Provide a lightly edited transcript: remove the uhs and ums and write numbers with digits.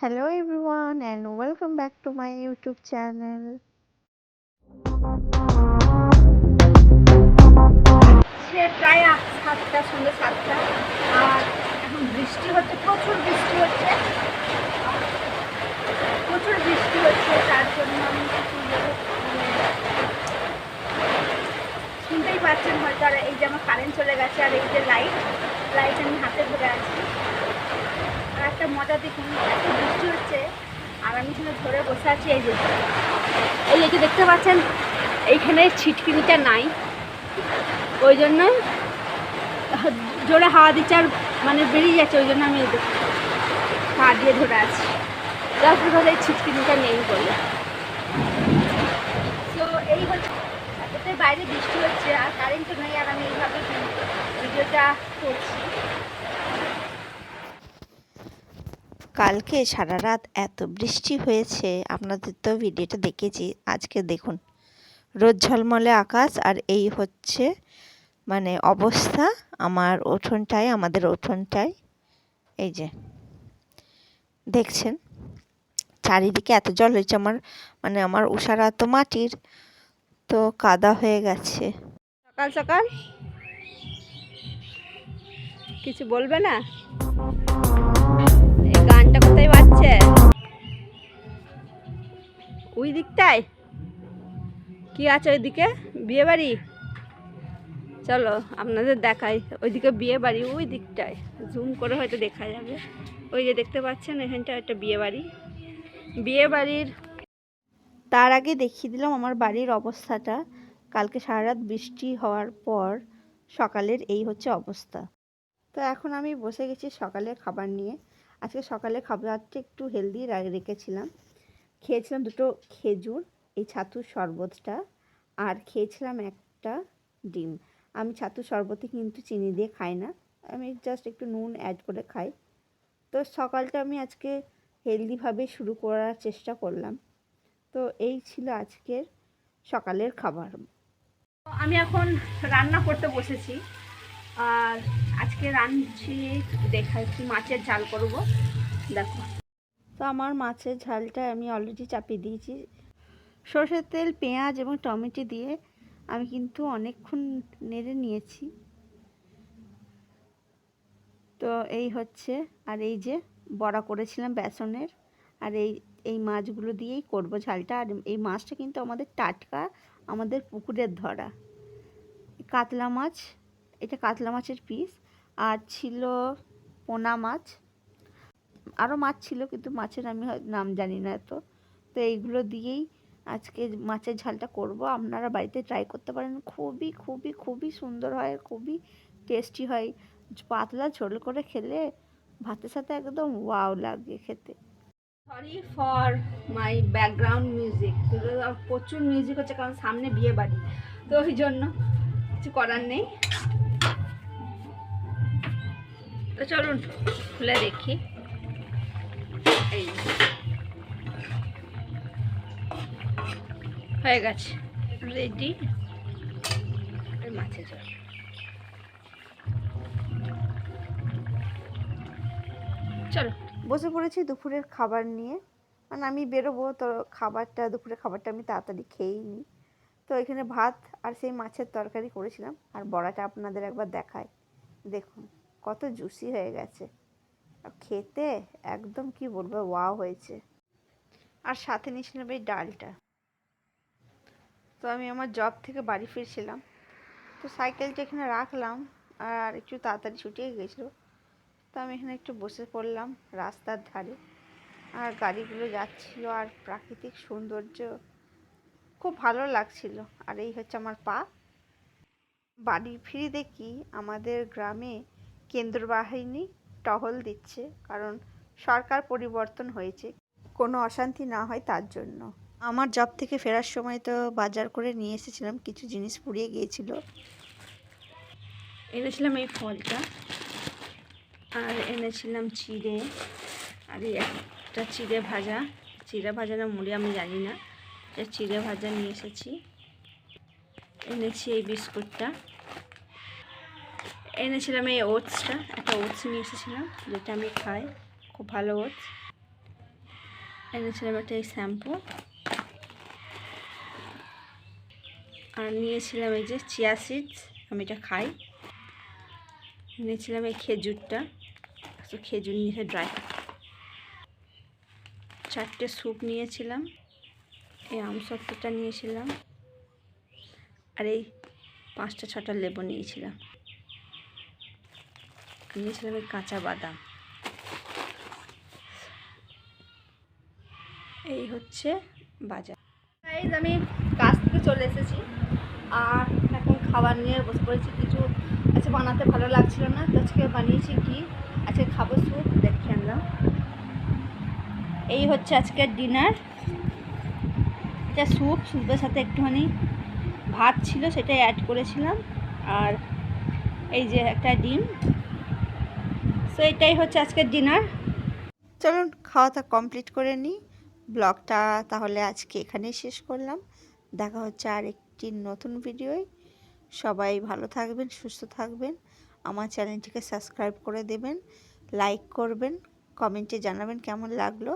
Hello everyone and welcome back to my YouTube channel. সে প্রায় 7টা সন্ধ্যে 7টা আর এখন বৃষ্টি হচ্ছে, প্রচুর বৃষ্টি হচ্ছে তার জন্য আমি শুনতেই পাচ্ছেন হয়তো। আর এই যে আমার কারেন্ট চলে গেছে, আর এই যে লাইট আমি হাতে ধরে আছি। আর একটা মজা দেখুন, এত বৃষ্টি হচ্ছে আর আমি এখানে ধরে বসে আছি। এই যে দেখতে পাচ্ছেন, এইখানে ছিটকিনিটা নাই, ওই জন্য জোরে হাওয়া দিচ্ছে আর মানে বেরিয়ে যাচ্ছে, ওই জন্য আমি পা দিয়ে ধরে আছি। জাস্ট বিকজ এই ছিটকিনিটা নেই বলে। তো এই হচ্ছে, এতে বাইরে বৃষ্টি হচ্ছে আর কারেন্টও নেই, আর আমি এইভাবে ভিডিওটা করছি। কালকে সারা রাত এত বৃষ্টি হয়েছে, আপনাদের তো ভিডিওটা দেখেছি। আজকে দেখুন রোদ ঝলমলে আকাশ, আর এই হচ্ছে মানে অবস্থা আমাদের উঠোনটায়। এই যে দেখছেন চারিদিকে এত জল হয়েছে, আমার উষারা তো মাটির, তো কাদা হয়ে গেছে। সকাল সকাল কিছু বলবে না? এই গানটা কোথায় বাজছে? ওই দিকটায় কি আছে? ওইদিকে বিয়ে বাড়ি। চলো আপনাদের দেখাই, ওইদিকে বিয়ে বাড়ি, ওই দিকটায় জুম করে হয়তো দেখা যাবে। ওই যে দেখতে পাচ্ছেন এখানটা একটা বিয়ে বাড়ির। তার আগে দেখিয়ে দিলাম আমার বাড়ির অবস্থাটা। কালকে সারা রাত বৃষ্টি হওয়ার পর সকালের এই হচ্ছে অবস্থা। তো এখন আমি বসে গেছি সকালের খাবার নিয়ে। আজকে সকালের খাবারটা একটু হেলদি রেখেছিলাম। খেয়েছিলাম দুটো খেজুর, এই ছাতুর শরবতটা, আর খেয়েছিলাম একটা ডিম। আমি ছাতুর শরবতে কিন্তু চিনি দিয়ে খাই না, আমি জাস্ট একটু নুন অ্যাড করে খাই। তো সকালটা আমি আজকে হেলদিভাবে শুরু করার চেষ্টা করলাম। তো এই ছিল আজকের সকালের খাবার। আমি এখন রান্না করতে বসেছি, আর আজকে রাঁধছি, দেখাচ্ছি মাছের ঝাল করব। দেখো, তো আমার মাছের ঝালটা আমি অলরেডি চাপিয়ে দিয়েছি। সরষের তেল, পেঁয়াজ এবং টমেটো দিয়ে আমি কিন্তু অনেকক্ষণ নেড়ে নিয়েছি। তো এই হচ্ছে, আর এই যে বড়া করেছিলাম বেসনের, আর এই মাছগুলো দিয়েই করব ঝালটা। আর এই মাছটা কিন্তু আমাদের টাটকা, আমাদের পুকুরের ধরা কাতলা মাছ। এটা কাতলা মাছের পিস, আর ছিল পোনা মাছ, আরও মাছ ছিল কিন্তু মাছের আমি নাম জানি না এত। তো এইগুলো দিয়েই আজকে মাছের ঝালটা করব। আপনারা বাড়িতে ট্রাই করতে পারেন, খুবই খুবই খুবই সুন্দর হয়, খুবই টেস্টি হয়। পাতলা ঝোল করে খেলে ভাতের সাথে একদম ওয়াও লাগে খেতে। Sorry for my background music. প্রচুর মিউজিক হচ্ছে, কারণ সামনে বিয়ে বাড়ি, তো ওই জন্য কিছু করার নেই। তো চলুন খুলে দেখি। এই হয়ে গেছে রেডি মাছের ঝোল। চলো বসে পড়েছি দুপুরের খাবার নিয়ে। মানে আমি বেরোবো, তো দুপুরের খাবারটা আমি তাড়াতাড়ি খেয়েই নিই। তো এখানে ভাত আর সেই মাছের তরকারি করেছিলাম, আর বড়াটা আপনাদের একবার দেখাই। দেখুন কত জুসি হয়ে গেছে, আর খেতে একদম কি বলবো ওয়াও হয়েছে। আর সাথে নিয়েছিলাম এই ডালটা। তো আমি আমার জব থেকে বাড়ি ফিরছিলাম, তো সাইকেলটা এখানে রাখলাম, আর একটু তাড়াতাড়ি ছুটিয়ে গেছিলো। তো আমি এখানে একটু বসে পড়লাম রাস্তার ধারে, আর গাড়িগুলো যাচ্ছিল, আর প্রাকৃতিক সৌন্দর্য খুব ভালো লাগছিল। আর এই হচ্ছে আমার পা। বাড়ি ফিরে দেখি আমাদের গ্রামে কেন্দ্র বাহিনী টহল দিচ্ছে, কারণ সরকার পরিবর্তন হয়েছে, কোনো অশান্তি না হয় তার জন্য। আমার জব থেকে ফেরার সময় তো বাজার করে নিয়ে এসেছিলাম, কিছু জিনিস পুড়িয়ে গিয়েছিল। এনেছিলাম এই ফলটা, আর এনেছিলাম চিড়ে, আর এই একটা চিড়ে ভাজা না মুড়ি আমি জানি না, এটা চিড়ে ভাজা নিয়ে এসেছি। এনেছি এই বিস্কুটটা, এনেছিলাম এই ওটসটা, একটা ওটস নিয়ে এসেছিলাম যেটা আমি খাই, খুব ভালো ওটস। এনেছিলাম একটা এই শ্যাম্পু, আর নিয়েছিলাম এই যে চিয়া সিডস, আমি এটা খাই। নিয়েছিলাম এই খেজুরটা, তো খেজুর নিয়েছে ড্রাই। 4টে স্যুপ নিয়েছিলাম, এই আমসত্ত্বটা নিয়েছিলাম, আর এই 5টা 6টা লেবু নিয়েছিলাম। আর নিয়েছিলাম এই কাঁচা বাদাম। এই হচ্ছে বাজার। গাইস, আমি কাজ থেকে চলে এসেছি আর এখন খাবার নিয়ে বসে পড়েছি। কিছু আজকে বানাতে ভালো লাগছিল না, তো আজকে বানিয়েছি কি, আজকে খাবো স্যুপ। দেখে আনলাম, এই হচ্ছে আজকের ডিনার। এটা স্যুপ, স্যুপের সাথে একটুখানি ভাত ছিল, সেটাই অ্যাড করেছিলাম, আর এই যে একটা ডিম। সো এটাই হচ্ছে আজকের ডিনার। চলুন খাওয়াটা কমপ্লিট করে নিই। ব্লগটা তাহলে আজকে এখানেই শেষ করলাম। দেখা হচ্ছে আর একটি নতুন ভিডিওয়। সবাই ভালো থাকবেন, সুস্থ থাকবেন। আমার চ্যানেলটিকে সাবস্ক্রাইব করে দেবেন, লাইক করবেন, কমেন্টে জানাবেন কেমন লাগলো।